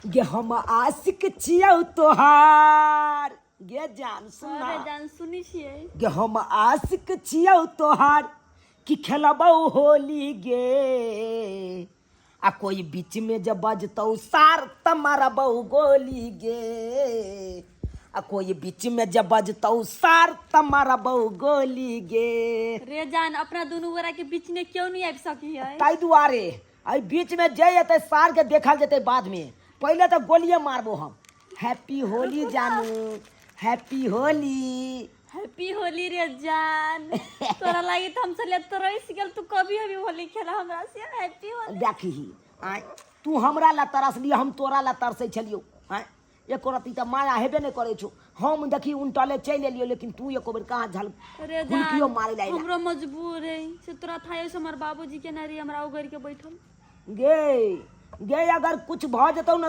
गे हम आशिक छियौ तोहार गे जान सुना अरे जान सुनी छियै गे हम आशिक छियौ तोहार कि खेलबौ होली गे आ कोई बीच में जब बजतौ सार त मारबौ गोली गे आ कोई बीच में जब बजतौ सार त मारबौ गोली गे रे जान अपना दोनों गोरा के बीच में क्यों नहीं आबि सकी है ताहि दुआरे एहि बीच में जे अतै सार के देखल जेतै बाद में पहले तो गोलिये मारबो हम हैप्पी होली जानू हैप्पी होली हैप्पी होली रे जान तोरा लागी तो हम चले तरस गेल तू कभी अभी होली खेला हमरा से हैप्पी होली देखी आय तू हमरा ला तरसलिए हम तोरा ला तरसै छलियौ आय एको रती तो माया हेबे नहीं करे छो हम देखी उनटले चल एलियो लेकिन तू एको बेर कहाँ झल रे फुलकियो जान मारे लाई हमरो मजबूर है से तोरा थायो से हमर बाबूजी के नारी हमरा उगर के बैठल गे गे अगर कुछ भ जतौ न